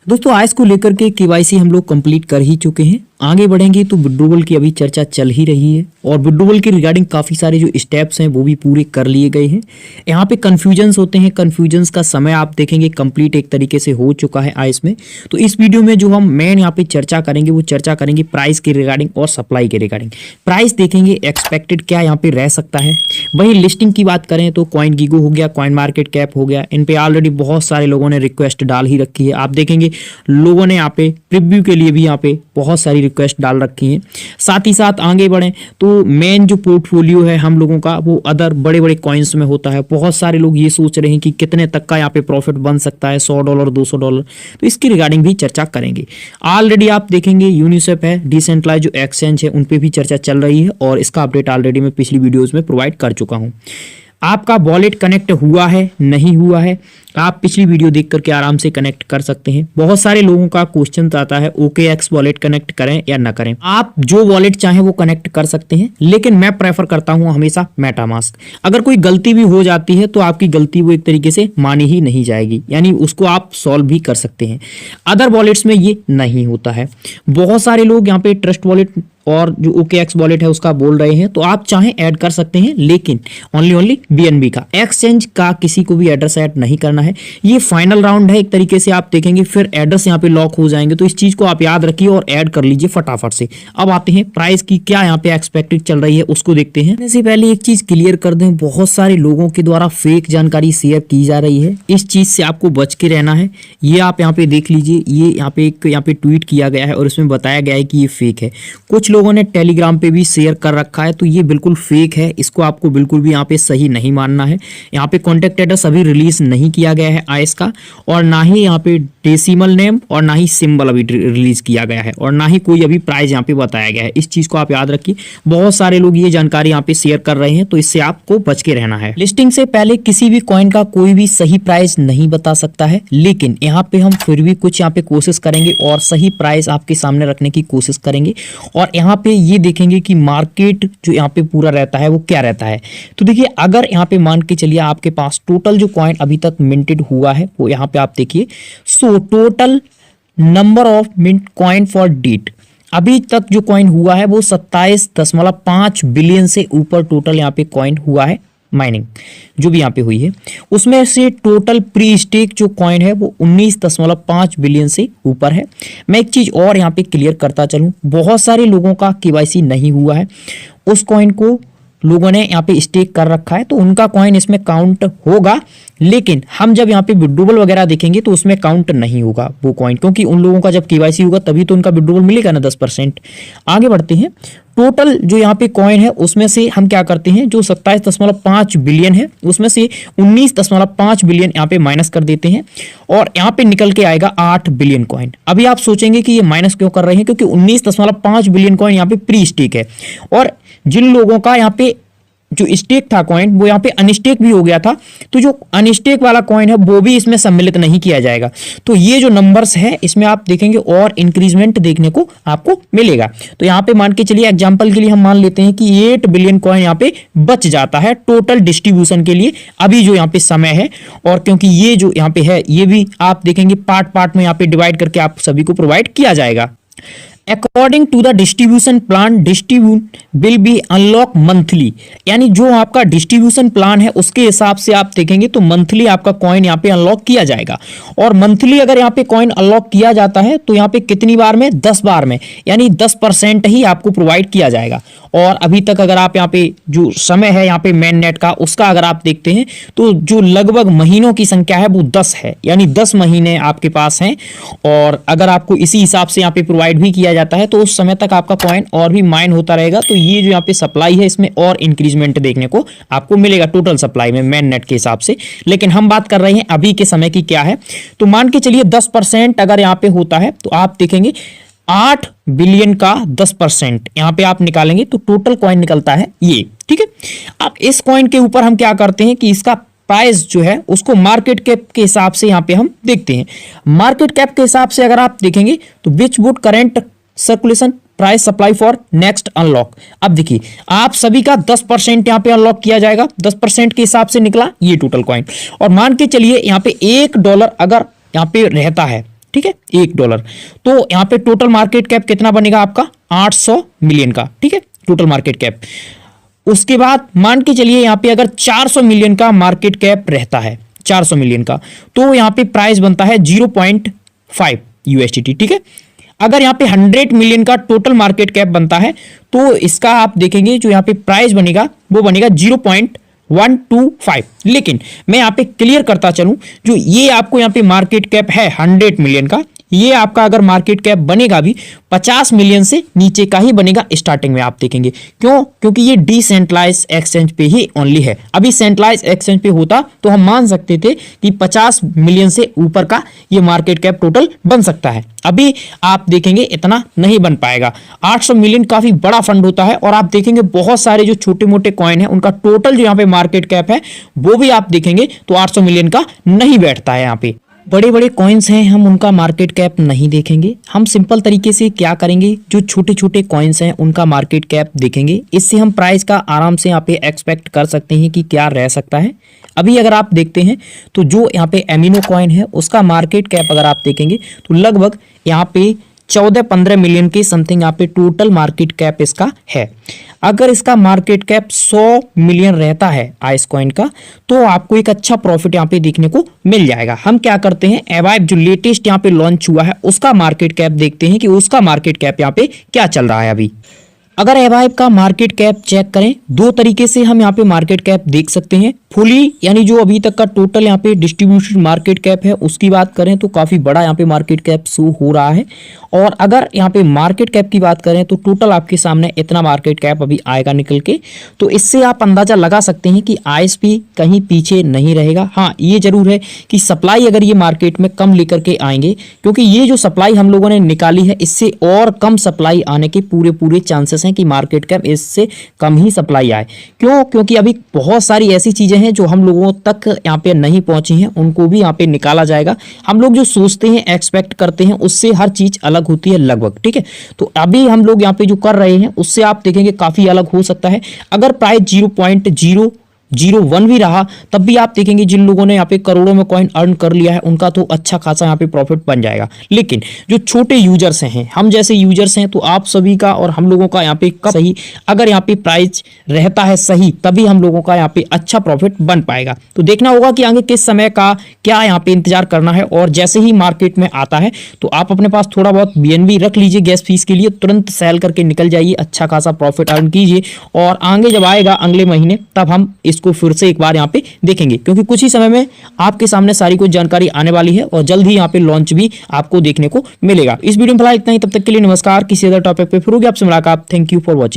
दोस्तों आज को लेकर के केवाईसी हम लोग कंप्लीट कर ही चुके हैं। आगे बढ़ेंगे तो विड्रोवल की अभी चर्चा चल ही रही है और विड्रोवल के रिगार्डिंग काफ़ी सारे जो स्टेप्स हैं वो भी पूरे कर लिए गए हैं। यहाँ पे कन्फ्यूजन्स होते हैं, कन्फ्यूजन्स का समय आप देखेंगे कंप्लीट एक तरीके से हो चुका है आइस में। तो इस वीडियो में जो हम मेन यहाँ पे चर्चा करेंगे वो चर्चा करेंगे प्राइस के रिगार्डिंग और सप्लाई के रिगार्डिंग। प्राइस देखेंगे एक्सपेक्टेड क्या यहाँ पे रह सकता है। वहीं लिस्टिंग की बात करें तो कॉइन गीगो हो गया, कॉइन मार्केट कैप हो गया, इन पे ऑलरेडी बहुत सारे लोगों ने रिक्वेस्ट डाल ही रखी है। आप देखेंगे लोगों ने यहाँ पे प्रीव्यू के लिए भी यहाँ पे बहुत सारी रिक्वेस्ट डाल रखी हैं। साथ ही साथ आगे बढ़ें तो मेन जो पोर्टफोलियो है हम लोगों का वो अदर बड़े बड़े कॉइन्स में होता है। बहुत सारे लोग ये सोच रहे हैं कि कितने तक का यहाँ पे प्रॉफिट बन सकता है, $100 $200, तो इसकी रिगार्डिंग भी चर्चा करेंगे। ऑलरेडी आप देखेंगे यूनिसेफ है, डिसेंट्रलाइज जो एक्सचेंज है उन पे भी चर्चा चल रही है और इसका अपडेट ऑलरेडी मैं पिछली वीडियोज में प्रोवाइड कर चुका हूँ। आपका वॉलेट कनेक्ट हुआ है नहीं हुआ है, आप पिछली वीडियो देख करके आराम से कनेक्ट कर सकते हैं। बहुत सारे लोगों का क्वेश्चन आता है OKX वॉलेट कनेक्ट करें या ना करें। आप जो वॉलेट चाहें वो कनेक्ट कर सकते हैं, लेकिन मैं प्रेफर करता हूं हमेशा मेटामास्क। अगर कोई गलती भी हो जाती है तो आपकी गलती वो एक तरीके से मानी ही नहीं जाएगी, यानी उसको आप सॉल्व भी कर सकते हैं। अदर वॉलेट्स में ये नहीं होता है। बहुत सारे लोग यहाँ पे ट्रस्ट वॉलेट और जो OKX वॉलेट है उसका बोल रहे हैं, तो आप चाहें ऐड कर सकते हैं, लेकिन ओनली BNB का, एक्सचेंज का किसी को भी एड्रेस ऐड नहीं करना है। ये फाइनल राउंड है एक तरीके से, आप देखेंगे फिर एड्रेस यहाँ पे लॉक हो जाएंगे। तो इस चीज को आप याद रखिए और ऐड कर लीजिए फटाफट से। अब आते हैं प्राइस की क्या यहाँ पे एक्सपेक्टेड चल रही है उसको देखते हैं। इससे पहले एक चीज क्लियर कर दें, बहुत सारे लोगों के द्वारा फेक जानकारी शेयर की जा रही है, इस चीज से आपको बच के रहना है। ये आप यहाँ पे देख लीजिए, ये यहाँ पे ट्वीट किया गया है और इसमें बताया गया है कि ये फेक है। कुछ लोगों ने टेलीग्राम पे भी शेयर कर रखा है, तो ये बिल्कुल फेक है। इसको आपको बिल्कुल भी यहाँ पे सही नहीं मानना है। यहाँ पे कॉन्टेक्ट एड्रेस अभी रिलीज नहीं किया गया है आइस का, और ना ही यहाँ पे डेसिमल नेम और ना ही सिंबल अभी रिलीज किया गया है, और ना ही कोई अभी प्राइस यहाँ पे बताया गया है। इस चीज को आप याद रखिए। बहुत सारे लोग ये जानकारी यहाँ पे शेयर कर रहे हैं, तो इससे आपको बच के रहना है। लिस्टिंग से पहले किसी भी कॉइन का कोई भी सही प्राइस नहीं बता सकता है, लेकिन यहाँ पे हम फिर भी कुछ यहाँ पे कोशिश करेंगे और सही प्राइस आपके सामने रखने की कोशिश करेंगे। और यहाँ पे ये देखेंगे कि मार्केट जो यहाँ पे पूरा रहता है वो क्या रहता है। तो देखिए, अगर यहाँ पे मान के चलिए आपके पास टोटल जो कॉइन अभी तक मिंटेड हुआ है वो यहाँ पे आप देखिए, so total number of mint coin for date अभी तक जो कॉइन हुआ है वो 27.5 बिलियन से ऊपर टोटल यहाँ पे कॉइन हुआ है। माइनिंग जो भी यहाँ पे हुई है उसमें से टोटल प्री स्टेक जो कॉइन है वो 19.5 बिलियन से ऊपर है। मैं एक चीज और यहाँ पे क्लियर करता चलूं, बहुत सारे लोगों का KYC नहीं हुआ है, उस कॉइन को लोगों ने यहाँ पे स्टेक कर रखा है, तो उनका कॉइन इसमें काउंट होगा। लेकिन हम जब यहाँ पे विड्रोवल वगैरह देखेंगे तो उसमें काउंट नहीं होगा वो कॉइन, क्योंकि उन लोगों का जब KYC होगा तभी तो उनका विड्रोवल मिलेगा ना 10%। आगे बढ़ते हैं। टोटल जो यहाँ पे कॉइन है उसमें से हम क्या करते हैं, जो 27.5 बिलियन है उसमें से 19.5 बिलियन यहाँ पे माइनस कर देते हैं और यहाँ पे निकल के आएगा 8 बिलियन कॉइन। अभी आप सोचेंगे कि ये माइनस क्यों कर रहे हैं, क्योंकि 19.5 बिलियन कॉइन यहाँ पे प्री स्टेक है, और जिन लोगों का यहाँ पे जो स्टेक था कॉइन वो यहाँ पे अनस्टेक भी हो गया था, तो जो अनस्टेक वाला कॉइन है वो भी इसमें सम्मिलित नहीं किया जाएगा। तो ये जो नंबर्स है इसमें आप देखेंगे और इंक्रीजमेंट देखने को आपको मिलेगा। तो यहाँ पे मान के चलिए एग्जांपल के लिए हम मान लेते हैं कि 8 बिलियन कॉइन यहाँ पे बच जाता है टोटल डिस्ट्रीब्यूशन के लिए अभी जो यहाँ पे समय है। और क्योंकि ये जो यहाँ पे है ये भी आप देखेंगे पार्ट में यहाँ पे डिवाइड करके आप सभी को प्रोवाइड किया जाएगा। According to the distribution plan distribute will be unlock monthly, यानी जो आपका डिस्ट्रीब्यूशन प्लान है उसके हिसाब से आप देखेंगे तो मंथली आपका कॉइन यहाँ पे अनलॉक किया जाएगा। और मंथली अगर यहाँ पे कॉइन अनलॉक किया जाता है तो यहाँ पे कितनी बार में, 10 बार में, यानी 10% ही आपको प्रोवाइड किया जाएगा। और अभी तक अगर आप यहाँ पे जो समय है यहाँ पे मेन नेट का उसका अगर आप देखते हैं तो जो लगभग महीनों की संख्या है वो 10 है, यानी 10 महीने आपके पास हैं। और अगर आपको इसी हिसाब से यहाँ पे प्रोवाइड भी किया जाता है तो उस समय तक आपका कॉइन और भी माइन होता रहेगा। तो ये जो यहाँ पे सप्लाई है इसमें और इंक्रीजमेंट देखने को आपको मिलेगा टोटल सप्लाई में मेन नेट के हिसाब से। लेकिन हम बात कर रहे हैं अभी के समय की क्या है, तो मान के चलिए 10% अगर यहाँ पे होता है तो आप देखेंगे 8 बिलियन का 10% यहाँ पे आप निकालेंगे तो टोटल कॉइन निकलता है ये। ठीक है, अब इस कॉइन के ऊपर हम क्या करते हैं कि इसका प्राइस जो है उसको मार्केट कैप के हिसाब से यहाँ पे हम देखते हैं। मार्केट कैप के हिसाब से अगर आप देखेंगे तो which would current circulation price supply for next unlock. अब देखिए आप सभी का 10% यहाँ पे अनलॉक किया जाएगा, 10% के हिसाब से निकला ये टोटल कॉइन। और मान के चलिए यहाँ पे $1 अगर यहाँ पे रहता है, ठीक है, $1। तो यहाँ पे टोटल मार्केट कैप कितना बनेगा आपका 800 मिलियन का, ठीक है, टोटल मार्केट कैप। उसके बाद मान के चलिए यहाँ पे अगर 400 मिलियन का मार्केट कैप रहता है, 400 मिलियन का, तो यहाँ पे प्राइस बनता है 0.5 USDT, ठीक है। अगर यहाँ पे 100 मिलियन का टोटल मार्केट कैप बनता है तो इसका आप देखेंगे जो यहाँ पे प्राइस बनेगा वो बनेगा 0.125। लेकिन मैं यहाँ पे क्लियर करता चलूं, जो ये आपको यहाँ पे मार्केट कैप है 100 मिलियन का, ये आपका अगर मार्केट कैप बनेगा भी 50 मिलियन से नीचे का ही बनेगा स्टार्टिंग में, आप देखेंगे। क्यों? क्योंकि ये डिसेंट्रलाइज एक्सचेंज पे ही ओनली है। अभी सेंट्रलाइज एक्सचेंज पे होता तो हम मान सकते थे कि 50 मिलियन से ऊपर का ये मार्केट कैप टोटल बन सकता है। अभी आप देखेंगे इतना नहीं बन पाएगा। 800 मिलियन काफी बड़ा फंड होता है और आप देखेंगे बहुत सारे जो छोटे मोटे कॉइन है उनका टोटल जो यहाँ पे मार्केट कैप है वो भी आप देखेंगे तो 800 मिलियन का नहीं बैठता है। यहाँ पे बड़े बड़े कॉइन्स हैं, हम उनका मार्केट कैप नहीं देखेंगे। हम सिंपल तरीके से क्या करेंगे, जो छोटे छोटे कॉइन्स हैं उनका मार्केट कैप देखेंगे। इससे हम प्राइस का आराम से यहाँ पे एक्सपेक्ट कर सकते हैं कि क्या रह सकता है। अभी अगर आप देखते हैं तो जो यहाँ पे एमिनो कॉइन है उसका मार्केट कैप अगर आप देखेंगे तो लगभग यहाँ पे 14-15 मिलियन के समथिंग यहाँ पे टोटल मार्केट कैप इसका है। अगर इसका मार्केट कैप 100 मिलियन रहता है आइस कॉइन का तो आपको एक अच्छा प्रॉफिट यहाँ पे देखने को मिल जाएगा। हम क्या करते हैं, एवाइब जो लेटेस्ट यहाँ पे लॉन्च हुआ है उसका मार्केट कैप देखते हैं कि उसका मार्केट कैप यहाँ पे क्या चल रहा है। अभी अगर एवाइब का मार्केट कैप चेक करें, दो तरीके से हम यहाँ पे मार्केट कैप देख सकते हैं। फुली यानी जो अभी तक का टोटल यहाँ पे डिस्ट्रीब्यूशन मार्केट कैप है उसकी बात करें तो काफी बड़ा यहाँ पे मार्केट कैप शो हो रहा है। और अगर यहाँ पे मार्केट कैप की बात करें तो टोटल आपके सामने इतना मार्केट कैप अभी आएगा निकल के। तो इससे आप अंदाजा लगा सकते हैं कि आईएसपी कहीं पीछे नहीं रहेगा। हाँ, ये जरूर है कि सप्लाई अगर ये मार्केट में कम लेकर के आएंगे, क्योंकि ये जो सप्लाई हम लोगों ने निकाली है इससे और कम सप्लाई आने के पूरे चांसेस हैं कि मार्केट कैप इससे कम ही सप्लाई आए। क्यों? क्योंकि अभी बहुत सारी ऐसी चीजें हैं जो हम लोगों तक यहाँ पे नहीं पहुंची हैं, उनको भी यहाँ पे निकाला जाएगा। हम लोग जो सोचते हैं, एक्सपेक्ट करते हैं, उससे हर चीज अलग होती है लगभग, ठीक है। तो अभी हम लोग यहाँ पे जो कर रहे हैं उससे आप देखेंगे काफी अलग हो सकता है। अगर प्राइस 0.001 भी रहा तब भी आप देखेंगे जिन लोगों ने यहाँ पे करोड़ों में कॉइन अर्न कर लिया है उनका तो अच्छा खासा यहाँ पे प्रॉफिट बन जाएगा। लेकिन जो छोटे यूजर्स हैं, हम जैसे यूजर्स हैं, तो आप सभी का और हम लोगों का यहाँ पे कब सही, अगर यहाँ पे प्राइस रहता है सही तभी हम लोगों का यहाँ पे अच्छा प्रॉफिट बन पाएगा। तो देखना होगा कि आगे किस समय का क्या यहाँ पे इंतजार करना है। और जैसे ही मार्केट में आता है तो आप अपने पास थोड़ा बहुत BNB रख लीजिए गैस फीस के लिए, तुरंत सेल करके निकल जाइए, अच्छा खासा प्रॉफिट अर्न कीजिए। और आगे जब आएगा अगले महीने तब हम इसको फिर से एक बार यहाँ पे देखेंगे, क्योंकि कुछ ही समय में आपके सामने सारी कुछ जानकारी आने वाली है और जल्द ही यहाँ पे लॉन्च भी आपको देखने को मिलेगा। इस वीडियो में फिलहाल इतना ही, तब तक के लिए नमस्कार। किसी अदर टॉपिक पे फिर होगी आपसे मुलाकात। Thank you for watching.